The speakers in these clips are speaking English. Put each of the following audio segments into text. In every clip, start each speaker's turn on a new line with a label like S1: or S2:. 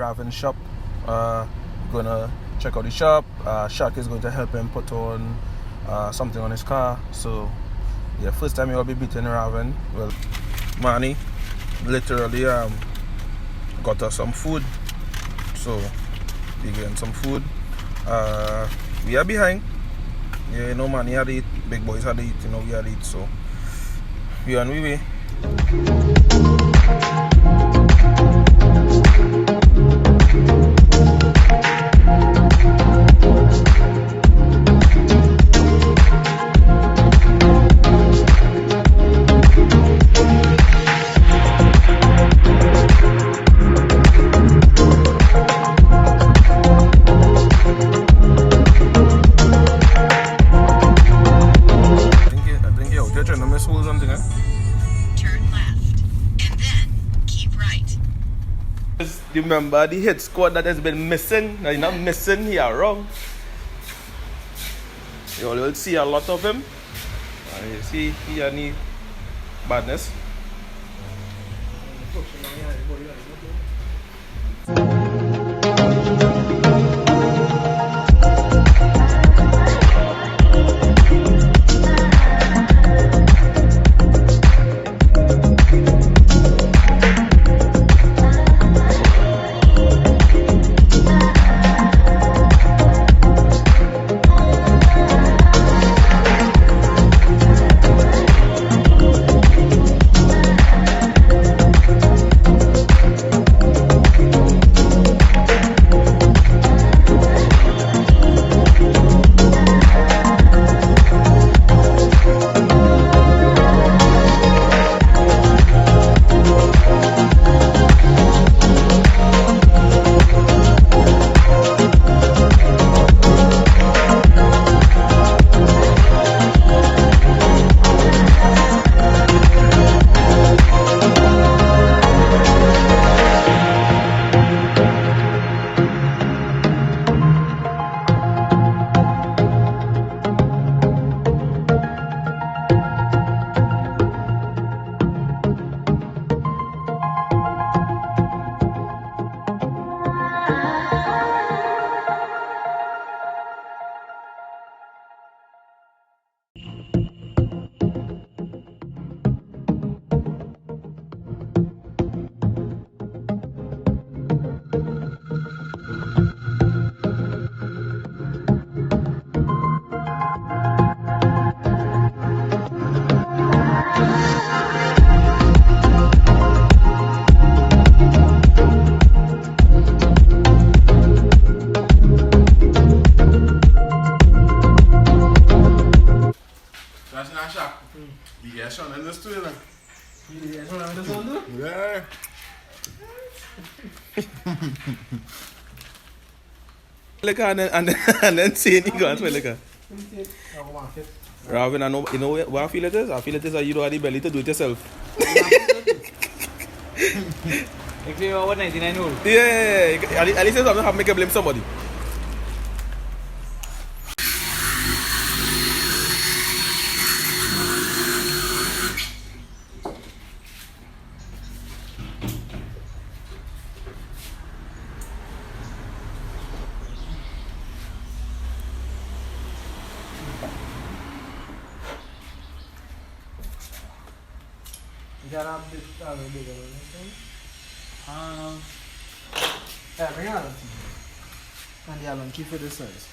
S1: Ravin shop. Gonna check out the shop. Shaq is going to help him put on something on his car. So yeah, first time you'll be beating Ravin. Well, Manny literally got us some food. So we getting some food. We are behind. Yeah, you know, Manny had to eat, big boys had to eat, you know, we had to eat. So we on we way. Remember the hit squad that has been missing. Now you're not missing, you're wrong. You will see a lot of him. And you see he any badness. And then saying he got for liquor. Ravin, I know, you know what I feel it is? I feel it is that you don't have the belly to do it yourself.
S2: If you are 99 old.
S1: Yeah. At least you don't have to make a blame somebody.
S2: Yeah, bring it out. And the album, keep for this size.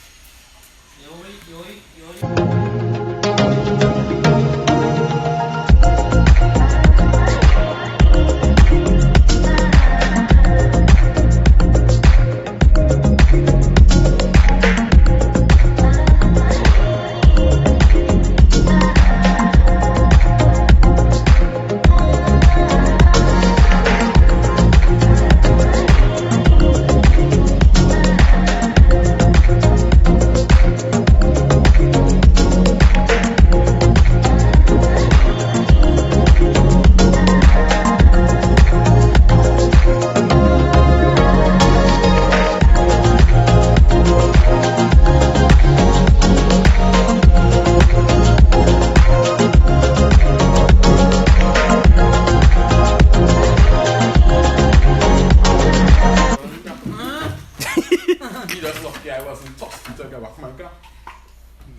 S3: lucky I wasn't tossed to get back my car.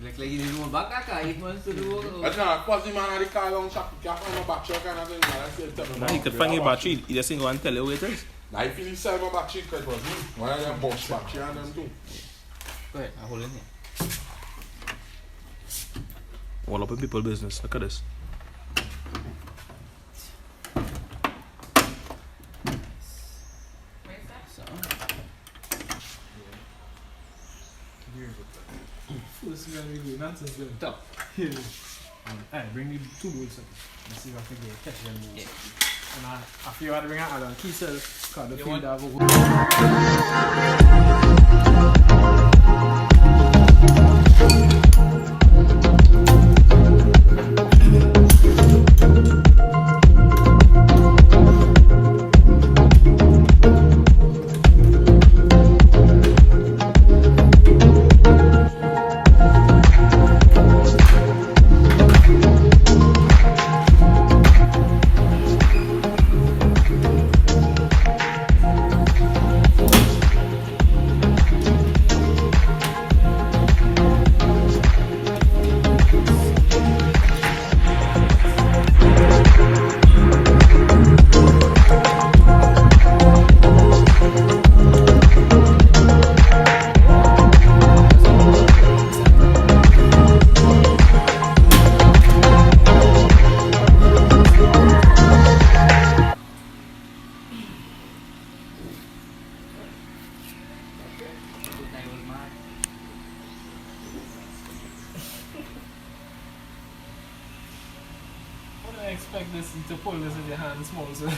S2: Like you didn't want back car, he wants to do.
S3: But now, of course, the man at the car long shop, he can't find my battery kind of thing. Man, I said, tell me,
S1: He could find your battery. He just ain't go and tell you where it is.
S3: Now, if he sell my battery, because it was me. One of them box battery and them too.
S2: Go ahead, I'll hold in here.
S1: All up in people business. Look at this.
S2: So.
S4: This is gonna be nonsense then.
S2: Top.
S4: Here. Alright, bring me 2 bowls. Let's see if I can catch them bowls.
S2: Yeah.
S4: And I feel I bring out a key cell because the
S2: You
S4: field
S2: want-
S4: have a What do I expect this to pull this in your hand small, so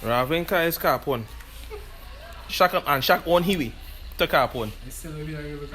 S1: Ravin car is carbon. Shaq and Shaq on hiwi. To carbon.
S4: it's still a bit of a